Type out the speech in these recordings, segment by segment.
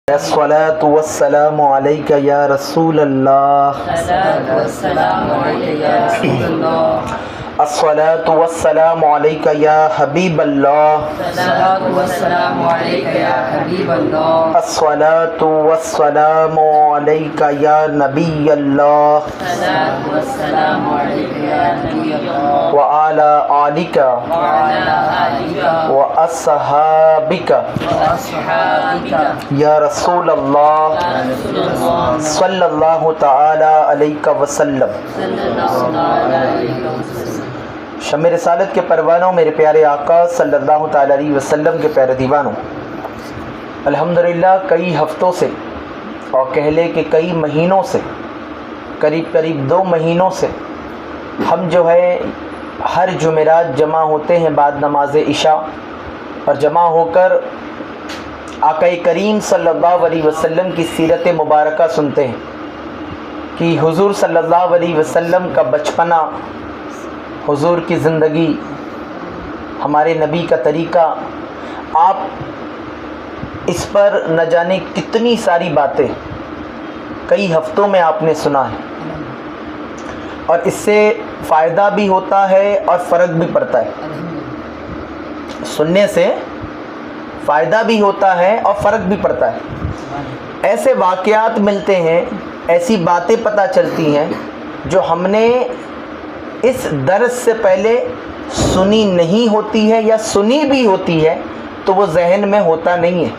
الصلاۃ والسلام علیک یا رسول اللہ، الصلاۃ والسلام علیک یا حبیب اللہ، الصلاۃ والسلام علیک یا نبی اللہ، وعلی آلک واصحابک یا رسول اللہ صلی اللہ تعالی علیہ وسلم۔ شمع رسالت کے پروانوں، میرے پیارے آقا صلی اللہ تعالی علیہ وسلم کے پیارے دیوانوں، الحمدللہ کئی ہفتوں سے اور کہہ لے کہ کئی مہینوں سے، قریب 2 مہینوں سے ہم جو ہے ہر جمعرات جمع ہوتے ہیں بعد نماز عشاء، اور جمع ہو کر آقا کریم صلی اللہ علیہ وسلم کی سیرت مبارکہ سنتے ہیں کہ حضور صلی اللہ علیہ وسلم کا بچپنا، حضور کی زندگی، ہمارے نبی کا طریقہ، آپ اس پر نہ جانے کتنی ساری باتیں کئی ہفتوں میں آپ نے سنا ہے، اور اس سے فائدہ بھی ہوتا ہے اور فرق بھی پڑتا ہے۔ سننے سے فائدہ بھی ہوتا ہے اور فرق بھی پڑتا ہے۔ ایسے واقعات ملتے ہیں، ایسی باتیں پتہ چلتی ہیں جو ہم نے اس درس سے پہلے سنی نہیں ہوتی ہے، یا سنی بھی ہوتی ہے تو وہ ذہن میں ہوتا نہیں ہے۔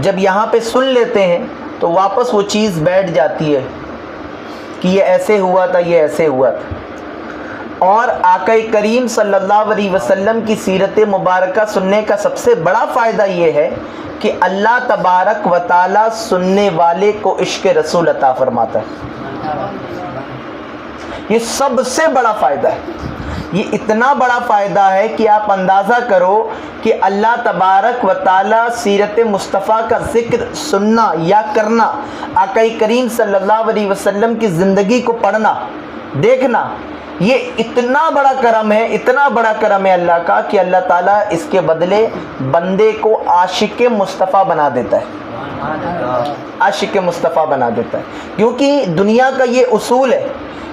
جب یہاں پہ سن لیتے ہیں تو واپس وہ چیز بیٹھ جاتی ہے کہ یہ ایسے ہوا تھا، یہ ایسے ہوا تھا۔ اور آقا کریم صلی اللہ علیہ وسلم کی سیرت مبارکہ سننے کا سب سے بڑا فائدہ یہ ہے کہ اللہ تبارک و تعالی سننے والے کو عشق رسول عطا فرماتا ہے۔ یہ سب سے بڑا فائدہ ہے۔ یہ اتنا بڑا فائدہ ہے کہ آپ اندازہ کرو کہ اللہ تبارک و تعالی سیرت مصطفیٰ کا ذکر سننا یا کرنا، آقا کریم صلی اللہ علیہ وسلم کی زندگی کو پڑھنا، دیکھنا، یہ اتنا بڑا کرم ہے، اتنا بڑا کرم ہے اللہ کا کہ اللہ تعالیٰ اس کے بدلے بندے کو عاشق مصطفیٰ بنا دیتا ہے، عاشق مصطفیٰ بنا دیتا ہے۔ کیونکہ دنیا کا یہ اصول ہے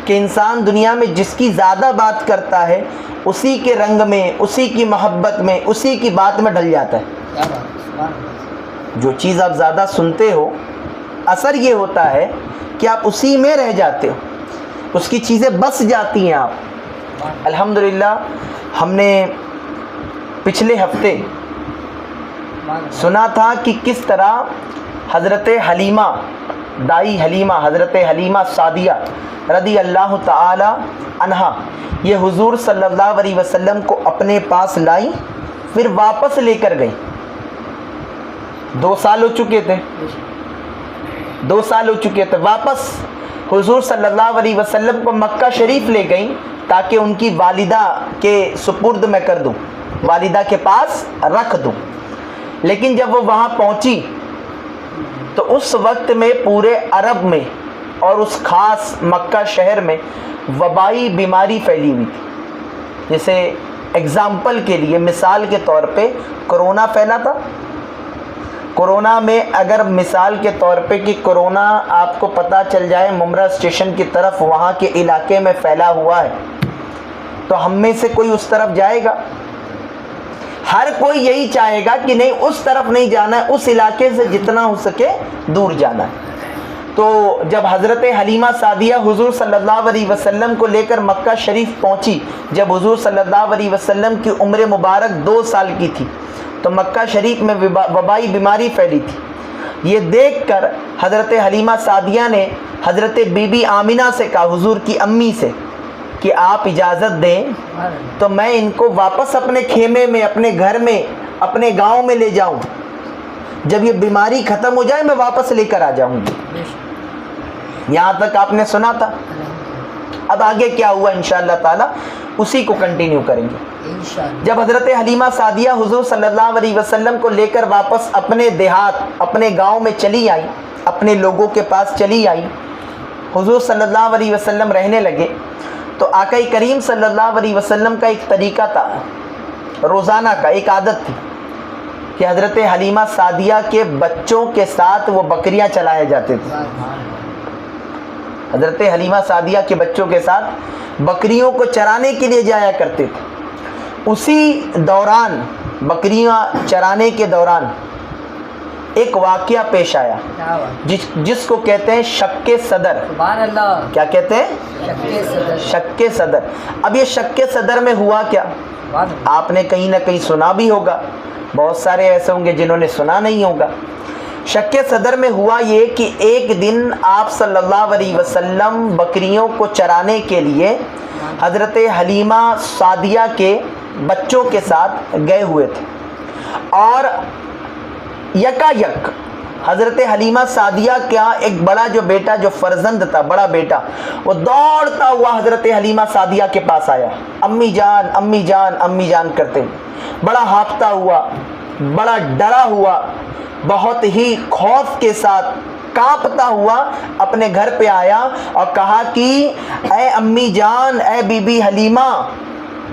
کہ انسان دنیا میں جس کی زیادہ بات کرتا ہے اسی کے رنگ میں، اسی کی محبت میں، اسی کی بات میں ڈل جاتا ہے۔ جو چیز آپ زیادہ سنتے ہو، اثر یہ ہوتا ہے کہ آپ اسی میں رہ جاتے ہو، اس کی چیزیں بس جاتی ہیں آپ۔ الحمدللہ ہم نے پچھلے ہفتے سنا تھا کہ کس طرح حضرت حلیمہ، دائی حلیمہ، حضرت حلیمہ سعدیہ رضی اللہ تعالی عنہا، یہ حضور صلی اللہ علیہ وسلم کو اپنے پاس لائی، پھر واپس لے کر گئی۔ 2 سال ہو چکے تھے، 2 سال ہو چکے تھے، واپس حضور صلی اللہ علیہ وسلم کو مکہ شریف لے گئیں تاکہ ان کی والدہ کے سپرد میں کر دوں، والدہ کے پاس رکھ دوں۔ لیکن جب وہ وہاں پہنچی تو اس وقت میں پورے عرب میں اور اس خاص مکہ شہر میں وبائی بیماری پھیلی ہوئی تھی۔ جیسے اگزامپل کے لیے، مثال کے طور پہ کرونا پھیلا تھا۔ کرونا میں اگر مثال کے طور پہ کہ کرونا آپ کو پتہ چل جائے ممرہ اسٹیشن کی طرف، وہاں کے علاقے میں پھیلا ہوا ہے، تو ہم میں سے کوئی اس طرف جائے گا؟ ہر کوئی یہی چاہے گا کہ نہیں، اس طرف نہیں جانا ہے، اس علاقے سے جتنا ہو سکے دور جانا ہے۔ تو جب حضرت حلیمہ سعدیہ حضور صلی اللہ علیہ وسلم کو لے کر مکہ شریف پہنچی، جب حضور صلی اللہ علیہ وسلم کی عمر مبارک 2 سال کی تھی، تو مکہ شریف میں وبائی بیماری پھیلی تھی۔ یہ دیکھ کر حضرت حلیمہ سعدیہ نے حضرت بی بی آمنہ سے کہا، حضور کی امی سے، کہ آپ اجازت دیں تو میں ان کو واپس اپنے خیمے میں، اپنے گھر میں، اپنے گاؤں میں لے جاؤں، جب یہ بیماری ختم ہو جائے میں واپس لے کر آ جاؤں گی۔ یہاں تک آپ نے سنا تھا۔ اب آگے کیا ہوا انشاءاللہ تعالیٰ اسی کو کنٹینیو کریں گے۔ جب حضرت حلیمہ سعدیہ حضور صلی اللہ علیہ وسلم کو لے کر واپس اپنے دیہات، اپنے گاؤں میں چلی آئی، اپنے لوگوں کے پاس چلی آئی، حضور صلی اللہ علیہ وسلم رہنے لگے، تو آقا کریم صلی اللہ علیہ وسلم کا ایک طریقہ تھا، روزانہ کا ایک عادت تھی کہ حضرت حلیمہ سعدیہ کے بچوں کے ساتھ وہ بکریاں چلائے جاتے تھے. حضرت حلیمہ سعدیہ کے بچوں کے ساتھ بکریوں کو چرانے کے لیے جایا کرتے تھے. اسی دوران بکریاں چرانے کے دوران ایک واقعہ پیش آیا جس کو کہتے ہیں شک صدر. سبحان اللہ. کیا کہتے ہیں؟ شک صدر. اب یہ شک صدر میں ہوا کیا؟ آپ نے کہیں نہ کہیں سنا بھی ہوگا، بہت سارے ایسے ہوں گے جنہوں نے سنا نہیں ہوگا. شک صدر میں ہوا یہ کہ ایک دن آپ صلی اللہ علیہ وسلم بکریوں کو چرانے کے لیے حضرت حلیمہ سعدیہ کے بچوں کے ساتھ گئے ہوئے تھے، اور یکا یک حضرت حلیمہ سعدیہ کا ایک بڑا جو بیٹا، جو فرزند تھا، بڑا بیٹا، وہ دوڑتا ہوا حضرت حلیمہ سعدیہ کے پاس آیا. امی جان امی جان امی جان کرتے ہوئے، بڑا ہانپتا ہوا، بڑا ڈرا ہوا، بہت ہی خوف کے ساتھ کانپتا ہوا اپنے گھر پہ آیا اور کہا کہ اے امی جان، اے بی بی حلیمہ،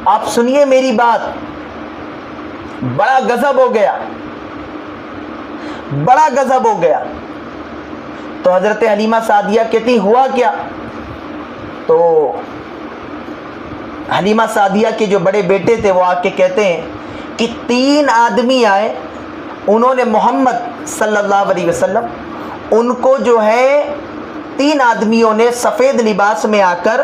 آپ سنیے میری بات. بڑا غضب ہو گیا، بڑا غضب ہو گیا. تو حضرت حلیمہ سعدیہ کہتی ہوا کیا؟ تو حلیمہ سعدیہ کے جو بڑے بیٹے تھے وہ آ کے کہتے ہیں کہ 3 آدمی آئے، انہوں نے محمد صلی اللہ علیہ وسلم، ان کو جو ہے 3 آدمیوں نے سفید لباس میں آ کر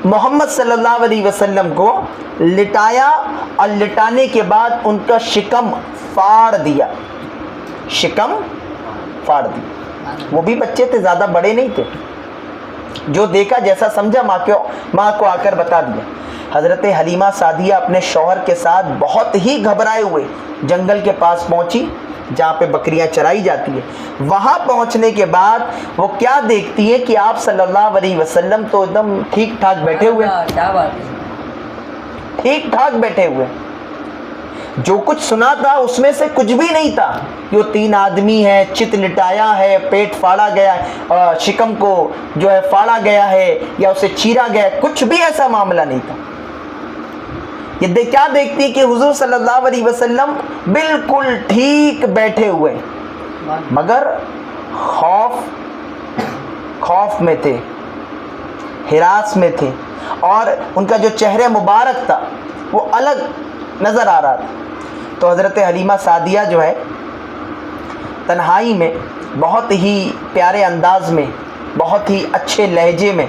محمد صلی اللہ علیہ وسلم کو لٹایا، اور لٹانے کے بعد ان کا شکم پھاڑ دیا. شکم پھاڑ دیا. وہ بھی بچے تھے، زیادہ بڑے نہیں تھے. جو دیکھا، جیسا سمجھا، ماں کو آ کر بتا دیا. حضرت حلیمہ سعدیہ اپنے شوہر کے ساتھ بہت ہی گھبرائے ہوئے جنگل کے پاس پہنچی جہاں پہ بکریاں چرائی جاتی ہے. وہاں پہنچنے کے بعد وہ کیا دیکھتی ہے کہ آپ صلی اللہ علیہ وسلم تو ایک دم ٹھیک ٹھاک بیٹھے ہوئے، کیا بات ہے، ٹھیک ٹھاک بیٹھے ہوئے. جو کچھ سنا تھا اس میں سے کچھ بھی نہیں تھا کہ وہ 3 آدمی ہیں، چت لٹایا ہے، پیٹ پھاڑا گیا ہے، شکم کو جو ہے پھاڑا گیا ہے یا اسے چیرا گیا ہے. کچھ بھی ایسا معاملہ نہیں تھا. یہ کیا دیکھتی کہ حضور صلی اللہ علیہ وسلم بالکل ٹھیک بیٹھے ہوئے، مگر خوف میں تھے، ہراس میں تھے، اور ان کا جو چہرہ مبارک تھا وہ الگ نظر آ رہا تھا. تو حضرت حلیمہ سعدیہ جو ہے تنہائی میں بہت ہی پیارے انداز میں، بہت ہی اچھے لہجے میں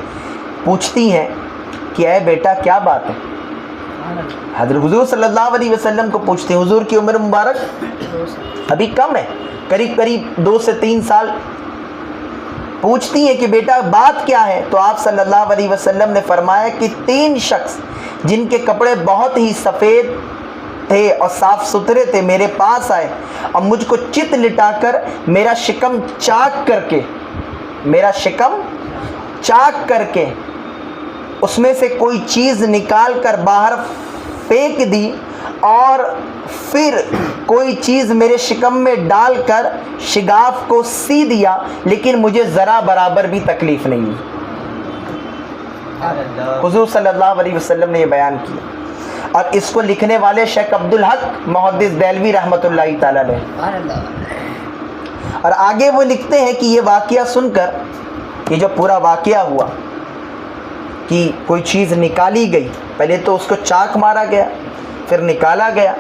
پوچھتی ہیں کہ اے بیٹا کیا بات ہے؟ حضرت حضور صلی اللہ علیہ وسلم کو پوچھتے ہیں. حضور کی عمر مبارک ابھی کم ہے، قریب 2 سے 3 سال. پوچھتی ہیں کہ بیٹا بات کیا ہے؟ تو آپ صلی اللہ علیہ وسلم نے فرمایا کہ 3 شخص جن کے کپڑے بہت ہی سفید تھے اور صاف ستھرے تھے میرے پاس آئے اور مجھ کو چت لٹا کر میرا شکم چاک کر کے اس میں سے کوئی چیز نکال کر باہر پھینک دی، اور پھر کوئی چیز میرے شکم میں ڈال کر شگاف کو سی دیا، لیکن مجھے ذرا برابر بھی تکلیف نہیں ہوئی. حضور صلی اللہ علیہ وسلم نے یہ بیان کیا. اور اس کو لکھنے والے شیخ عبدالحق محدث دہلوی رحمۃ اللہ تعالی علیہ. اور آگے وہ لکھتے ہیں کہ یہ واقعہ سن کر، یہ جو پورا واقعہ ہوا کہ کوئی چیز نکالی گئی، پہلے تو اس کو چاک مارا گیا، پھر نکالا گیا،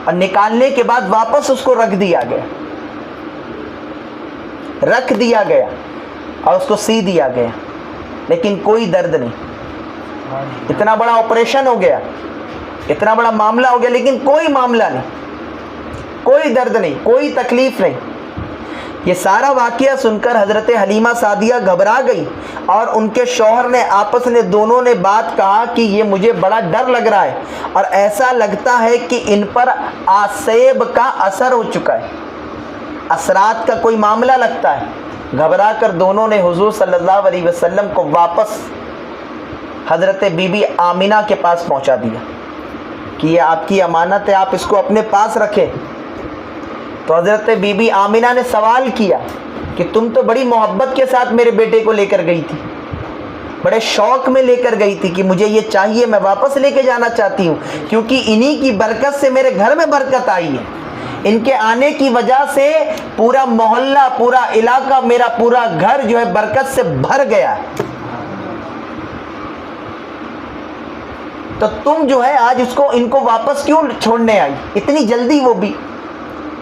اور نکالنے کے بعد واپس اس کو رکھ دیا گیا اور اس کو سی دیا گیا، لیکن کوئی درد نہیں. اتنا بڑا آپریشن ہو گیا، اتنا بڑا معاملہ ہو گیا، لیکن کوئی معاملہ نہیں، کوئی درد نہیں، کوئی تکلیف نہیں. یہ سارا واقعہ سن کر حضرت حلیمہ سعدیہ گھبرا گئی، اور ان کے شوہر نے آپس میں دونوں نے بات کہا کہ یہ مجھے بڑا ڈر لگ رہا ہے، اور ایسا لگتا ہے کہ ان پر آسیب کا اثر ہو چکا ہے، اثرات کا کوئی معاملہ لگتا ہے. گھبرا کر دونوں نے حضور صلی اللہ علیہ وسلم کو واپس حضرت بی بی آمینہ کے پاس پہنچا دیا کہ یہ آپ کی امانت ہے، آپ اس کو اپنے پاس رکھیں. تو حضرت بی بی آمینہ نے سوال کیا کہ تم تو بڑی محبت کے ساتھ میرے بیٹے کو لے کر گئی تھی، بڑے شوق میں لے کر گئی تھی کہ مجھے یہ چاہیے، میں واپس لے کے جانا چاہتی ہوں، کیونکہ انہی کی برکت سے میرے گھر میں برکت آئی ہے، ان کے آنے کی وجہ سے پورا محلہ، پورا علاقہ، میرا پورا گھر جو ہے برکت سے بھر گیا ہے۔ تو تم جو ہے آج ان کو واپس کیوں چھوڑنے آئی اتنی جلدی، وہ بھی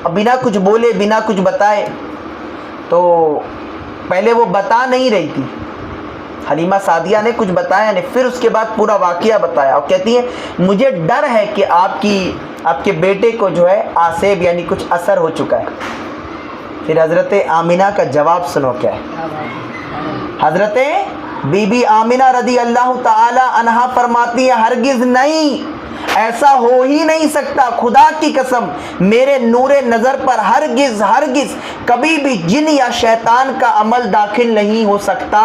اب بنا کچھ بولے، بنا کچھ بتائے؟ تو پہلے وہ بتا نہیں رہی تھی، حلیمہ سعدیہ نے کچھ بتایا نہیں، پھر اس کے بعد پورا واقعہ بتایا، اور کہتی ہے مجھے ڈر ہے کہ آپ کے بیٹے کو جو ہے آسیب یعنی کچھ اثر ہو چکا ہے۔ پھر حضرت آمنہ کا جواب سنو کیا ہے۔ حضرت بی بی آمنہ رضی اللہ تعالی عنہا فرماتی ہے ہرگز نہیں، ایسا ہو ہی نہیں سکتا، خدا کی قسم میرے نور نظر پر ہرگز ہرگز کبھی بھی جن یا شیطان کا عمل داخل نہیں ہو سکتا۔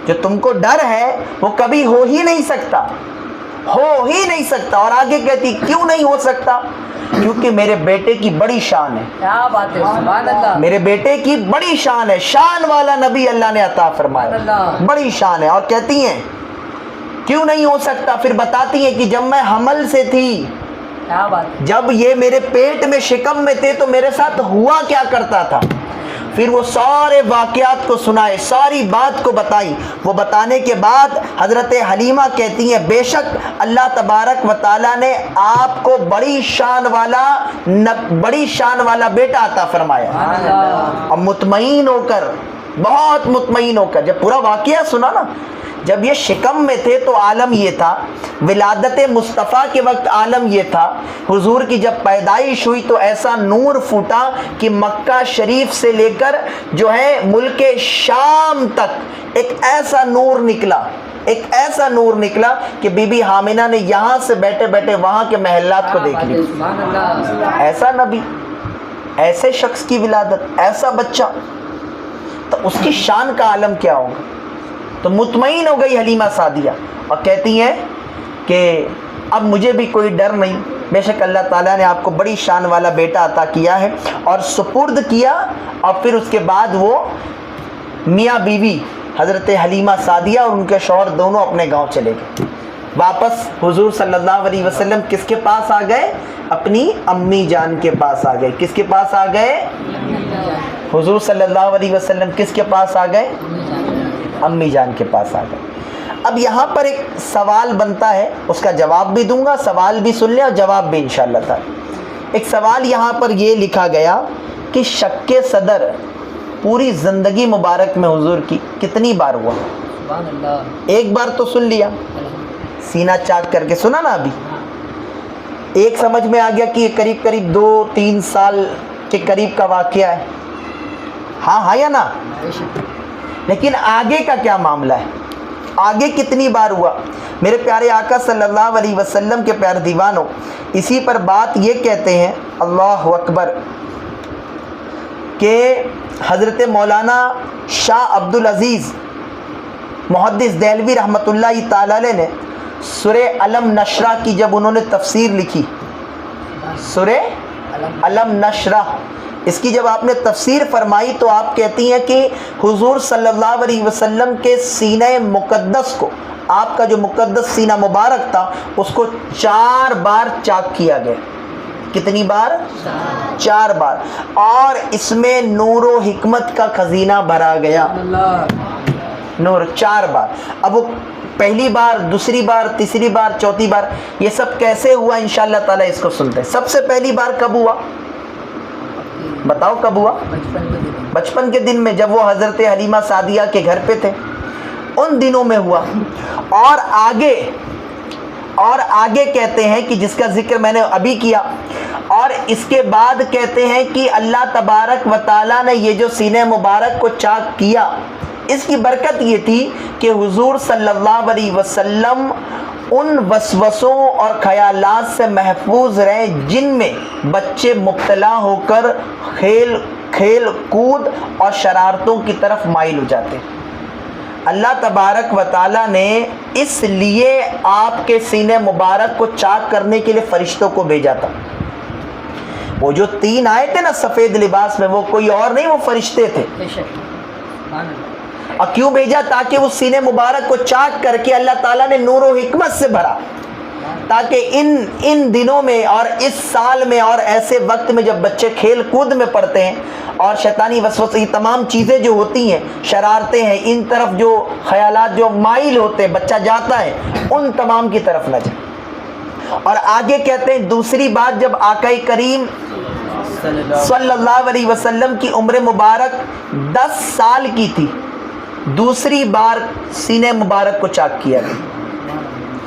جو تم کو ڈر ہے وہ کبھی ہو ہی نہیں سکتا، ہو ہی نہیں سکتا۔ اور آگے کہتی کیوں نہیں ہو سکتا؟ کیونکہ میرے بیٹے کی بڑی شان ہے۔ کیا بات ہے، سبحان اللہ، میرے بیٹے کی بڑی شان ہے، شان والا نبی اللہ نے عطا فرمایا، بڑی شان ہے۔ اور کہتی ہیں کیوں نہیں ہو سکتا؟ پھر بتاتی ہیں کہ جب میں حمل سے تھی، جب یہ میرے پیٹ میں شکم میں تھے تو میرے ساتھ ہوا کیا کرتا تھا۔ پھر وہ سارے واقعات کو سنائے، ساری بات کو بتائی۔ وہ بتانے کے بعد حضرت حلیمہ کہتی ہیں بے شک اللہ تبارک و تعالیٰ نے آپ کو بڑی شان والا بیٹا عطا فرمایا۔ اور مطمئن ہو کر، بہت مطمئن ہو کر، جب پورا واقعہ سنا نا، جب یہ شکم میں تھے تو عالم یہ تھا، ولادت مصطفیٰ کے وقت عالم یہ تھا، حضور کی جب پیدائش ہوئی تو ایسا نور پھوٹا کہ مکہ شریف سے لے کر جو ہے ملک شام تک ایک ایسا نور نکلا، ایک ایسا نور نکلا کہ بی بی آمنہ نے یہاں سے بیٹھے بیٹھے وہاں کے محلات کو دیکھ لیا۔ ایسا نبی، ایسے شخص کی ولادت، ایسا بچہ، تو اس کی شان کا عالم کیا ہوگا۔ تو مطمئن ہو گئی حلیمہ سعدیہ اور کہتی ہیں کہ اب مجھے بھی کوئی ڈر نہیں، بے شک اللہ تعالیٰ نے آپ کو بڑی شان والا بیٹا عطا کیا ہے۔ اور سپرد کیا، اور پھر اس کے بعد وہ میاں بیوی حضرت حلیمہ سعدیہ اور ان کے شوہر دونوں اپنے گاؤں چلے گئے۔ واپس حضور صلی اللہ علیہ وسلم کس کے پاس آ گئے؟ اپنی امی جان کے پاس آ گئے۔ کس کے پاس آ گئے؟ حضور صلی اللہ علیہ وسلم کس کے پاس آ گئے؟ امی جان کے پاس آ گئے۔ اب یہاں پر ایک سوال بنتا ہے، اس کا جواب بھی دوں گا، سوال بھی سن لیں اور جواب بھی انشاءاللہ تعالی۔ ایک سوال یہاں پر یہ لکھا گیا کہ شک صدر پوری زندگی مبارک میں حضور کی کتنی بار ہوا؟ سبحان اللہ، ایک بار تو سن لیا، سینہ چاک کر کے سنا نا ابھی، ایک سمجھ میں آ گیا کہ یہ قریب قریب 2-3 سال کے قریب کا واقعہ ہے، ہاں یا نا؟ لیکن آگے کا کیا معاملہ ہے؟ آگے کتنی بار ہوا؟ میرے پیارے آقا صلی اللہ علیہ وسلم کے پیارے دیوانوں، اسی پر بات یہ کہتے ہیں، اللہ اکبر، کہ حضرت مولانا شاہ عبدالعزیز محدث دہلوی رحمۃ اللہ تعالی علیہ نے سورہ علم نشرہ کی جب انہوں نے تفسیر لکھی، سورہ علم نشرہ، اس کی جب آپ نے تفسیر فرمائی تو آپ کہتی ہیں کہ حضور صلی اللہ علیہ وسلم کے سینہ مقدس کو، آپ کا جو مقدس سینہ مبارک تھا، اس کو 4 بار چاک کیا گیا۔ کتنی بار؟ 4 بار۔ اور اس میں نور و حکمت کا خزینہ بھرا گیا، نور 4 بار۔ اب وہ پہلی بار، دوسری بار، تیسری بار، چوتھی بار، یہ سب کیسے ہوا انشاءاللہ تعالی اس کو سنتے ہیں۔ سب سے پہلی بار کب ہوا؟ بتاؤ کب ہوا؟ بچپن کے دن میں، جب وہ حضرت حلیمہ سعدیہ کے گھر پہ تھے، ان دنوں میں ہوا۔ اور آگے کہتے ہیں کہ جس کا ذکر میں نے ابھی کیا، اور اس کے بعد کہتے ہیں کہ اللہ تبارک و تعالیٰ نے یہ جو سینہ مبارک کو چاک کیا، اس کی برکت یہ تھی کہ حضور صلی اللہ علیہ وسلم ان وسوسوں اور خیالات سے محفوظ رہے جن میں بچے مبتلا ہو کر کھیل کود اور شرارتوں کی طرف مائل ہو جاتے۔ اللہ تبارک و تعالیٰ نے اس لیے آپ کے سینے مبارک کو چاک کرنے کے لیے فرشتوں کو بھیجا تھا۔ وہ جو 3 آئے تھے نا سفید لباس میں، وہ کوئی اور نہیں، وہ فرشتے تھے۔ اور کیوں بھیجا؟ تاکہ اس سینے مبارک کو چاک کر کے اللہ تعالیٰ نے نور و حکمت سے بھرا، تاکہ ان دنوں میں اور اس سال میں اور ایسے وقت میں جب بچے کھیل کود میں پڑتے ہیں اور شیطانی وسوسے، یہ تمام چیزیں جو ہوتی ہیں، شرارتیں ہیں، ان طرف جو خیالات جو مائل ہوتے ہیں، بچہ جاتا ہے ان تمام کی طرف نہ جائے۔ اور آگے کہتے ہیں دوسری بات، جب آقا کریم صلی اللہ علیہ وسلم کی عمر مبارک 10 سال کی تھی، دوسری بار سینے مبارک کو چاک کیا گیا۔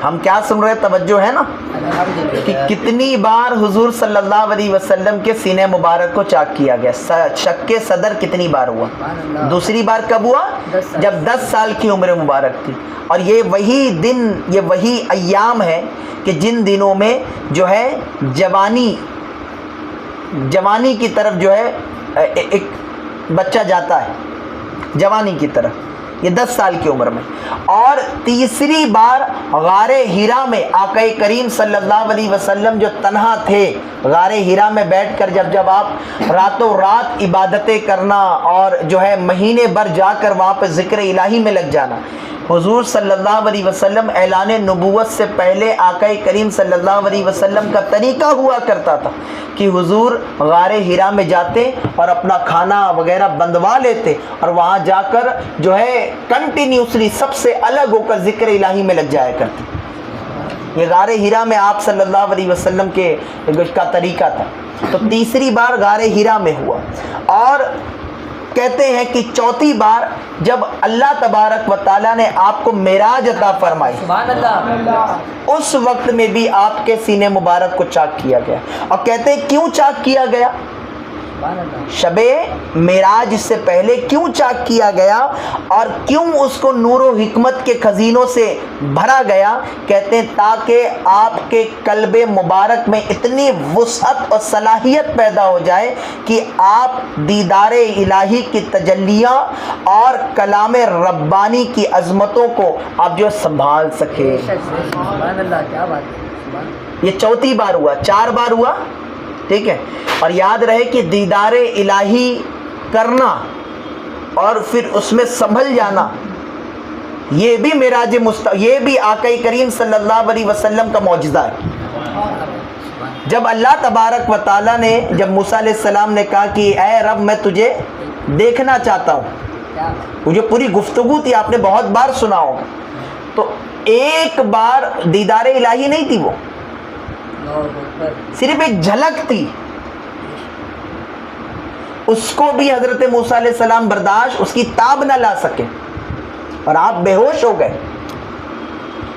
ہم کیا سن رہے، توجہ ہے نا، کہ کتنی بار حضور صلی اللہ علیہ وسلم کے سینے مبارک کو چاک کیا گیا؟ شک صدر کتنی بار ہوا؟ دوسری بار کب ہوا؟ جب 10 سال کی عمر مبارک تھی۔ اور یہ وہی دن، یہ وہی ایام ہے کہ جن دنوں میں جو ہے جوانی کی طرف جو ہے ایک بچہ جاتا ہے، جوانی کی طرف، یہ 10 سال کی عمر میں۔ اور تیسری بار غار ہیرا میں آقا کریم صلی اللہ علیہ وسلم جو تنہا تھے، غار ہیرا میں بیٹھ کر جب آپ راتوں رات عبادتیں کرنا اور جو ہے مہینے بھر جا کر وہاں پہ ذکر الہی میں لگ جانا، حضور صلی اللہ علیہ وسلم اعلان نبوت سے پہلے آقا کریم صلی اللہ علیہ وسلم کا طریقہ ہوا کرتا تھا کہ حضور غار ہیرا میں جاتے اور اپنا کھانا وغیرہ بندوا لیتے اور وہاں جا کر جو ہے کنٹینیوسلی سب سے الگ ہو کر ذکر الہی میں لگ جایا کرتے۔ یہ غار ہیرا میں آپ صلی اللہ علیہ وسلم کا طریقہ تھا۔ تو تیسری بار غار ہیرا میں ہوا۔ اور کہتے ہیں کہ چوتھی بار جب اللہ تبارک و تعالیٰ نے آپ کو معراج عطا فرمائی، سبحان اللہ، اس وقت میں بھی آپ کے سینے مبارک کو چاک کیا گیا۔ اور کہتے ہیں کیوں چاک کیا گیا؟ شب معراج سے پہلے کیوں چاک کیا گیا اور کیوں اس کو نور و حکمت کے خزینوں سے بھرا گیا؟ کہتے ہیں تاکہ آپ کے قلب مبارک میں اتنی وسعت اور صلاحیت پیدا ہو جائے کہ آپ دیدار الہی کی تجلیاں اور کلام ربانی کی عظمتوں کو آپ جو سنبھال سکے۔ سبحان اللہ، کیا بات ہے۔ یہ چوتھی بار ہوا، 4 بار ہوا، ٹھیک ہے۔ اور یاد رہے کہ دیدار الہی کرنا اور پھر اس میں سنبھل جانا، یہ بھی معراج یہ بھی آقا کریم صلی اللہ علیہ وسلم کا معجزہ ہے۔ جب اللہ تبارک و تعالیٰ نے، جب موسیٰ علیہ السلام نے کہا کہ اے رب میں تجھے دیکھنا چاہتا ہوں، وہ جو پوری گفتگو تھی آپ نے بہت بار سنا ہوگا، تو ایک بار دیدار الہی نہیں تھی، وہ صرف ایک جھلک تھی۔ اس کو بھی حضرت موسیٰ علیہ السلام برداشت، اس کی تاب نہ لا سکے اور آپ بے ہوش ہو گئے۔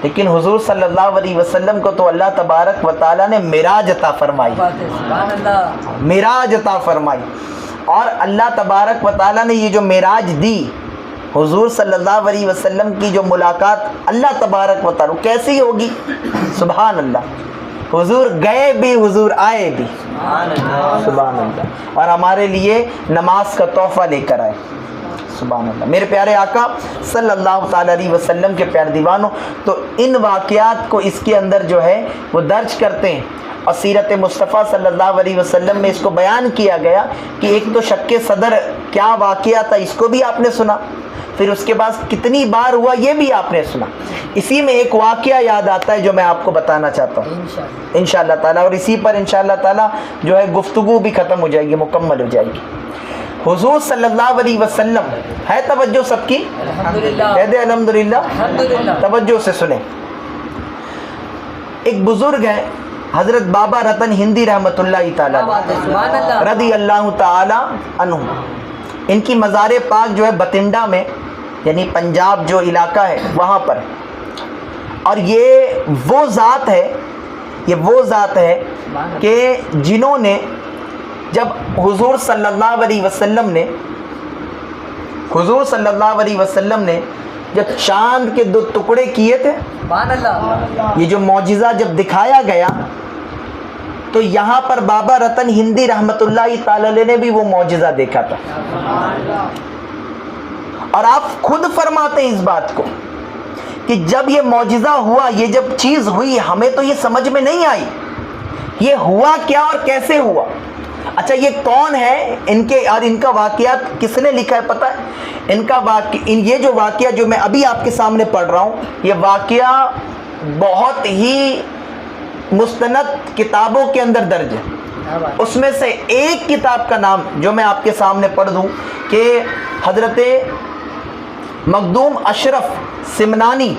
لیکن حضور صلی اللہ علیہ وسلم کو تو اللہ تبارک و تعالیٰ نے معراج عطا فرمائی، معراج عطا فرمائی۔ اور اللہ تبارک و تعالیٰ نے یہ جو معراج دی، حضور صلی اللہ علیہ وسلم کی جو ملاقات اللہ تبارک و تعالیٰ کیسی ہوگی؟ سبحان اللہ، حضور گئے بھی، حضور آئے بھی، سبحان اللہ، اور ہمارے لیے نماز کا تحفہ لے کر آئے، سبحان اللہ۔ میرے پیارے آقا صلی اللہ تعالی علیہ وسلم کے پیارے دیوانوں، تو ان واقعات کو اس کے اندر جو ہے وہ درج کرتے ہیں، اور سیرت مصطفیٰ صلی اللہ علیہ وسلم میں اس کو بیان کیا گیا کہ ایک تو شک صدر کیا واقعہ تھا، اس کو بھی آپ نے سنا، پھر اس کے بعد کتنی بار ہوا یہ بھی آپ نے سنا۔ اسی میں ایک واقعہ یاد آتا ہے جو میں آپ کو بتانا چاہتا ہوں انشاءاللہ تعالیٰ، اور اسی پر انشاءاللہ تعالیٰ جو ہے گفتگو بھی ختم ہو جائے گی، مکمل ہو جائے گی۔ حضور صلی اللہ علیہ وسلم ہے، توجہ سب کی، کہہ دے الحمدللہ، توجہ سے سنیں۔ ایک بزرگ ہیں حضرت بابا رتن ہندی رحمۃ اللہ تعالیٰ رضی اللہ تعالی عنہ، ان کی مزار پاک جو ہے بتنڈا میں، یعنی پنجاب جو علاقہ ہے وہاں پر، اور یہ وہ ذات ہے کہ جنہوں نے جب حضور صلی اللہ علیہ وسلم نے جب چاند کے 2 ٹکڑے کیے تھے، یہ جو معجزہ جب دکھایا گیا، تو یہاں پر بابا رتن ہندی رحمت اللہ تعالی نے بھی وہ معجزہ دیکھا تھا، اور آپ خود فرماتے ہیں اس بات کو کہ جب یہ معجزہ ہوا، یہ جب چیز ہوئی، ہمیں تو یہ سمجھ میں نہیں آئی یہ ہوا کیا اور کیسے ہوا۔ اچھا، یہ کون ہے، ان کا واقعات کس نے لکھا ہے پتہ ہے؟ ان کا یہ جو واقعہ جو میں ابھی آپ کے سامنے پڑھ رہا ہوں، یہ واقعہ بہت ہی مستند کتابوں کے اندر درج ہے۔ کیا بات اس میں سے ایک کتاب کا نام جو میں آپ کے سامنے پڑھ دوں کہ حضرت مخدوم اشرف سمنانی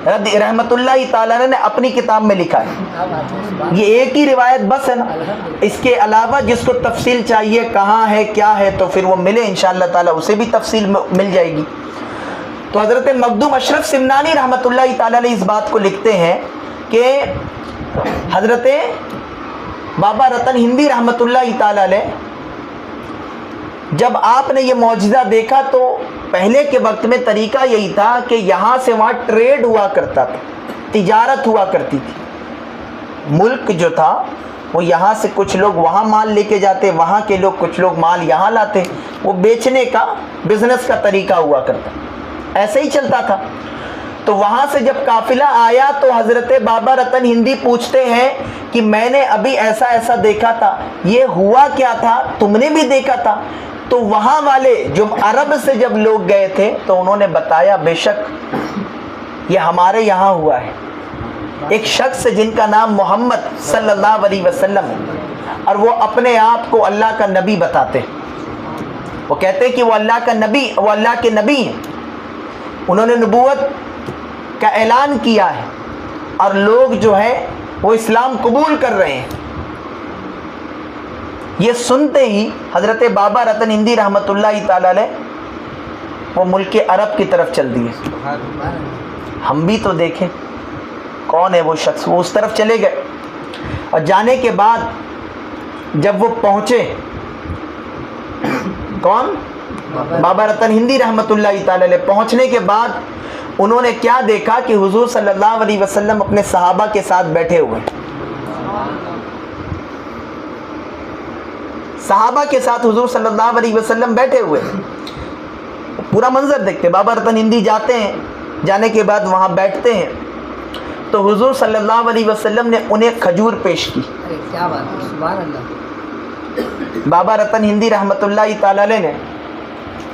رحمۃ اللہ تعالیٰ نے اپنی کتاب میں لکھا ہے۔ کیا بات ہے، سبحان یہ ایک ہی روایت بس ہے نا، اس کے علاوہ جس کو تفصیل چاہیے کہاں ہے کیا ہے تو پھر وہ ملے انشاءاللہ تعالیٰ، اسے بھی تفصیل مل جائے گی۔ تو حضرت مخدوم اشرف سمنانی رحمۃ اللہ تعالیٰ علیہ اس بات کو لکھتے ہیں کہ حضرت بابا رتن ہندی رحمۃ اللہ تعالیٰ علیہ جب آپ نے یہ معجزہ دیکھا تو پہلے کے وقت میں طریقہ یہی تھا کہ یہاں سے وہاں ٹریڈ ہوا کرتا تھا، تجارت ہوا کرتی تھی۔ ملک جو تھا وہ یہاں سے کچھ لوگ وہاں مال لے کے جاتے، وہاں کے لوگ کچھ لوگ مال یہاں لاتے، وہ بیچنے کا بزنس کا طریقہ ہوا کرتا، ایسے ہی چلتا تھا۔ تو وہاں سے جب قافلہ آیا تو حضرت بابا رتن ہندی پوچھتے ہیں کہ میں نے ابھی ایسا ایسا دیکھا تھا، یہ ہوا کیا تھا، تم نے بھی دیکھا تھا؟ تو وہاں والے جو عرب سے جب لوگ گئے تھے تو انہوں نے بتایا بے شک یہ ہمارے یہاں ہوا ہے، ایک شخص جن کا نام محمد صلی اللہ علیہ وسلم ہے، اور وہ اپنے آپ کو اللہ کا نبی بتاتے ہیں، وہ کہتے ہیں کہ وہ اللہ کا نبی، وہ اللہ کے نبی ہیں، انہوں نے نبوت کا اعلان کیا ہے اور لوگ جو ہے وہ اسلام قبول کر رہے ہیں۔ یہ سنتے ہی حضرت بابا رتن ہندی رحمۃ اللہ تعالی علیہ وہ ملک عرب کی طرف چل دیے۔ ہم بھی تو دیکھیں کون ہے وہ شخص، وہ اس طرف چلے گئے، اور جانے کے بعد جب وہ پہنچے، کون؟ بابا رتن ہندی رحمۃ اللہ تعالی علیہ پہنچنے کے بعد انہوں نے کیا دیکھا کہ حضور صلی اللہ علیہ وسلم اپنے صحابہ کے ساتھ بیٹھے ہوئے، صحابہ کے ساتھ حضور صلی اللہ علیہ وسلم بیٹھے ہوئے، پورا منظر دیکھتے۔ بابا رتن ہندی جاتے ہیں، جانے کے بعد وہاں بیٹھتے ہیں تو حضور صلی اللہ علیہ وسلم نے انہیں کھجور پیش کی۔ ارے کیا بات ہے، سبحان اللہ۔ بابا رتن ہندی رحمۃ اللہ تعالی علیہ نے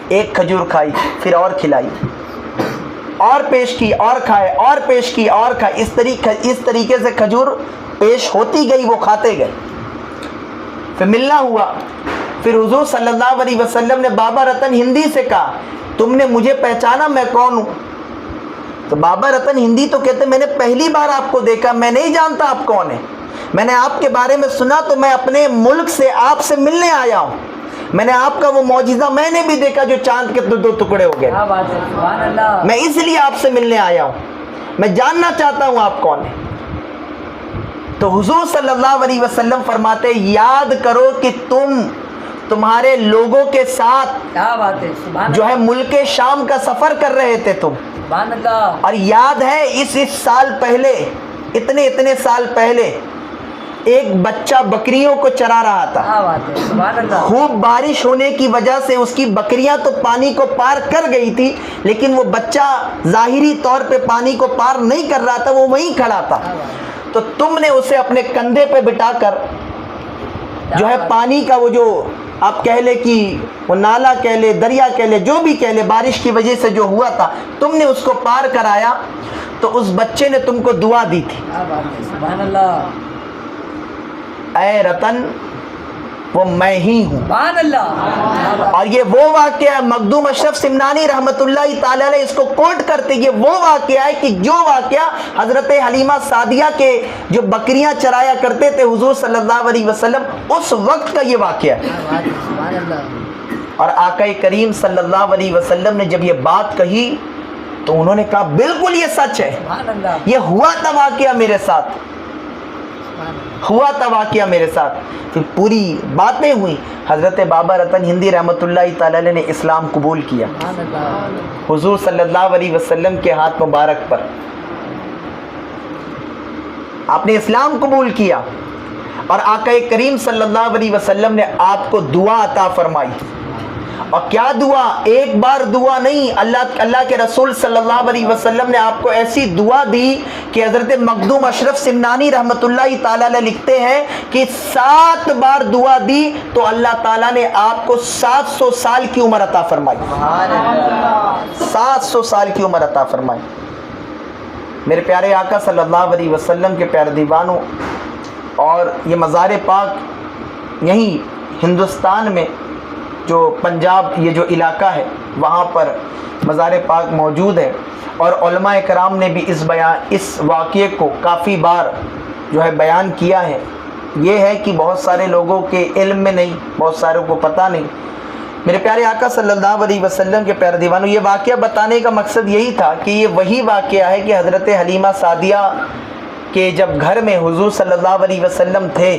ایک کھجور کھائی، پھر اور کھلائی، اور پیش کی، اور کھائے، اور پیش کی، اور کھائے، اس طریقے سے کھجور پیش ہوتی گئی، وہ کھاتے گئے۔ پھر ملنا ہوا، پھر حضور صلی اللہ علیہ وسلم نے بابا رتن ہندی سے کہا تم نے مجھے پہچانا میں کون ہوں؟ تو بابا رتن ہندی تو کہتے میں نے پہلی بار آپ کو دیکھا، میں نہیں جانتا آپ کون ہیں، میں نے آپ کے بارے میں سنا تو میں اپنے ملک سے آپ سے ملنے آیا ہوں، میں نے آپ کا وہ معجزہ میں نے بھی دیکھا جو چاند کے دو ٹکڑے ہو گئے، کیا بات ہے، سبحان اللہ۔ میں اس لیے آپ سے ملنے آیا ہوں، میں جاننا چاہتا ہوں آپ کون ہیں۔ تو حضور صلی اللہ علیہ وسلم فرماتے یاد کرو کہ تمہارے لوگوں کے ساتھ کیا بات ہے، سبحان جو ہے ملک شام کا سفر کر رہے تھے تم، سبحان اللہ۔ اور یاد ہے اس سال پہلے، اتنے سال پہلے ایک بچہ بکریوں کو چرا رہا تھا، کیا بات ہے، سبحان اللہ۔ خوب بارش ہونے کی وجہ سے اس کی بکریاں تو پانی کو پار کر گئی تھی، لیکن وہ بچہ ظاہری طور پہ پانی کو پار نہیں کر رہا تھا، وہ وہیں کھڑا تھا، تو تم نے اسے اپنے کندھے پہ بٹھا کر جو ہے پانی کا وہ جو آپ کہہ لے کہ وہ نالا کہہ لے، دریا کہہ لے، جو بھی کہہ لے، بارش کی وجہ سے جو ہوا تھا تم نے اس کو پار کرایا، تو اس بچے نے تم کو دعا دی تھی، کیا بات ہے، سبحان اللہ، اے رتن وہ میں ہی ہوں۔ سبحان اللہ۔ اور یہ وہ واقعہ ہے، مخدوم اشرف سمنانی رحمۃ اللہ تعالی علیہ اس کو کوٹ کرتے، یہ وہ واقعہ ہے کہ جو واقعہ حضرت حلیمہ سعدیہ کے جو بکریاں چرایا کرتے تھے حضور صلی اللہ علیہ وسلم، اس وقت کا یہ واقعہ ہے۔ کیا بات ہے، سبحان اللہ۔ اور آقا کریم صلی اللہ علیہ وسلم نے جب یہ بات کہی تو انہوں نے کہا بالکل یہ سچ ہے، سبحان اللہ، یہ ہوا تھا واقعہ میرے ساتھ، ہوا تھا واقعہ میرے ساتھ۔ پھر پوری باتیں ہوئی، حضرت بابا رتن ہندی رحمۃ اللہ تعالی علیہ نے اسلام قبول کیا سبحان اللہ۔ حضور صلی اللہ علیہ وسلم کے ہاتھ مبارک پر، آپ نے اسلام قبول کیا، اور آقا کریم صلی اللہ علیہ وسلم نے آپ کو دعا عطا فرمائی، اور کیا دعا، ایک بار دعا نہیں، اللہ کے رسول صلی اللہ علیہ وسلم نے آپ کو ایسی دعا دی کہ حضرت مخدوم اشرف سمنانی رحمۃ اللہ تعالی علیہ لکھتے ہیں کہ 7 بار دعا دی تو اللہ تعالیٰ نے آپ کو 700 سال کی عمر عطا فرمائی، 700 سال کی عمر عطا فرمائی۔ میرے پیارے آقا صلی اللہ علیہ وسلم کے پیارے دیوانوں، اور یہ مزار پاک یہیں ہندوستان میں جو پنجاب یہ جو علاقہ ہے وہاں پر مزار پاک موجود ہے، اور علماء کرام نے بھی اس واقعے کو کافی بار جو ہے بیان کیا ہے۔ یہ ہے کہ بہت سارے لوگوں کے علم میں نہیں، بہت ساروں کو پتہ نہیں۔ میرے پیارے آقا صلی اللہ علیہ وسلم کے پیارے دیوانوں، یہ واقعہ بتانے کا مقصد یہی تھا کہ یہ وہی واقعہ ہے کہ حضرت حلیمہ سعدیہ کے جب گھر میں حضور صلی اللہ علیہ وسلم تھے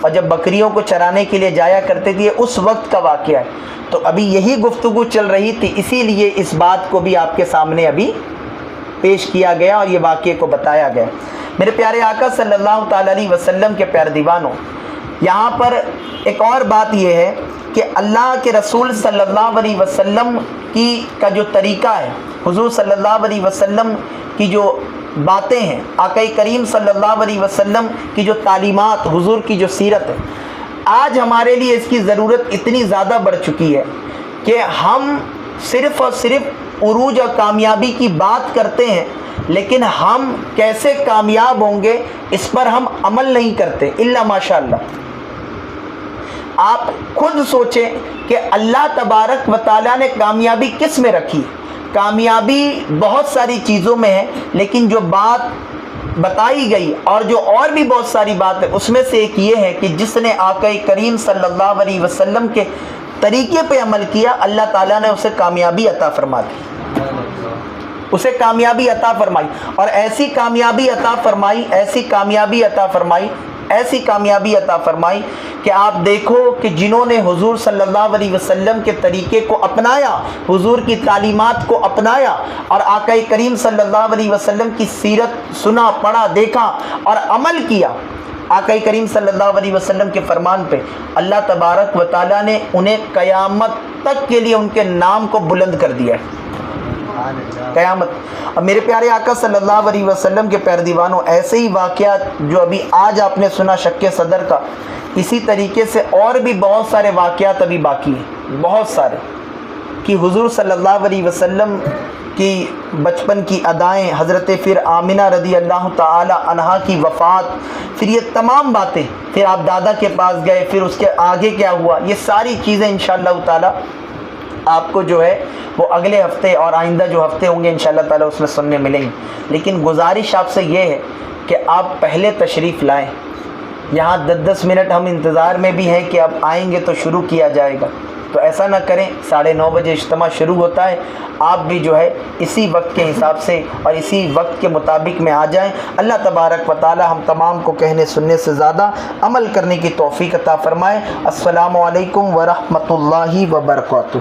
اور جب بکریوں کو چرانے کے لیے جایا کرتے تھے، اس وقت کا واقعہ ہے۔ تو ابھی یہی گفتگو چل رہی تھی، اسی لیے اس بات کو بھی آپ کے سامنے ابھی پیش کیا گیا اور یہ واقعے کو بتایا گیا۔ میرے پیارے آقا صلی اللہ تعالی علیہ وسلم کے پیارے دیوانوں، یہاں پر ایک اور بات یہ ہے کہ اللہ کے رسول صلی اللہ علیہ وسلم کا جو طریقہ ہے، حضور صلی اللہ علیہ وسلم کی جو باتیں ہیں، آقا کریم صلی اللہ علیہ وسلم کی جو تعلیمات، حضور کی جو سیرت ہے، آج ہمارے لیے اس کی ضرورت اتنی زیادہ بڑھ چکی ہے کہ ہم صرف اور صرف عروج اور کامیابی کی بات کرتے ہیں، لیکن ہم کیسے کامیاب ہوں گے اس پر ہم عمل نہیں کرتے الا ماشاء اللہ۔ آپ خود سوچیں کہ اللہ تبارک و تعالیٰ نے کامیابی کس میں رکھی؟ کامیابی بہت ساری چیزوں میں ہے، لیکن جو بات بتائی گئی اور جو اور بھی بہت ساری بات ہے، اس میں سے ایک یہ ہے کہ جس نے آقا کریم صلی اللہ علیہ وسلم کے طریقے پہ عمل کیا، اللہ تعالیٰ نے اسے کامیابی عطا فرما دی، اسے کامیابی عطا فرمائی، اور ایسی کامیابی عطا فرمائی، ایسی کامیابی عطا فرمائی، ایسی کامیابی عطا فرمائی کہ آپ دیکھو کہ جنہوں نے حضور صلی اللہ علیہ وسلم کے طریقے کو اپنایا، حضور کی تعلیمات کو اپنایا اور آقا کریم صلی اللہ علیہ وسلم کی سیرت سنا، پڑھا، دیکھا اور عمل کیا، آقا کریم صلی اللہ علیہ وسلم کے فرمان پہ، اللہ تبارک و تعالیٰ نے انہیں قیامت تک کے لیے ان کے نام کو بلند کر دیا ہے، قیامت۔ اب میرے پیارے آقا صلی اللہ علیہ وسلم کے پیارے دیوانوں، ایسے ہی واقعات جو ابھی آج آپ نے سنا شق صدر کا، اسی طریقے سے اور بھی بہت سارے واقعات ابھی باقی ہیں، بہت سارے، کہ حضور صلی اللہ علیہ وسلم کی بچپن کی ادائیں، حضرت پھر آمنہ رضی اللہ تعالی عنہا کی وفات، پھر یہ تمام باتیں، پھر آپ دادا کے پاس گئے، پھر اس کے آگے کیا ہوا، یہ ساری چیزیں انشاءاللہ تعالی آپ کو جو ہے وہ اگلے ہفتے اور آئندہ جو ہفتے ہوں گے انشاءاللہ تعالی اس میں سننے ملیں گے۔ لیکن گزارش آپ سے یہ ہے کہ آپ پہلے تشریف لائیں، یہاں 10 منٹ ہم انتظار میں بھی ہیں کہ اب آئیں گے تو شروع کیا جائے گا، تو ایسا نہ کریں، 9:30 بجے اجتماع شروع ہوتا ہے، آپ بھی جو ہے اسی وقت کے حساب سے اور اسی وقت کے مطابق میں آ جائیں۔ اللہ تبارک و تعالی ہم تمام کو کہنے سننے سے زیادہ عمل کرنے کی توفیق عطا فرمائے۔ السلام علیکم ورحمۃ اللہ وبرکاتہ۔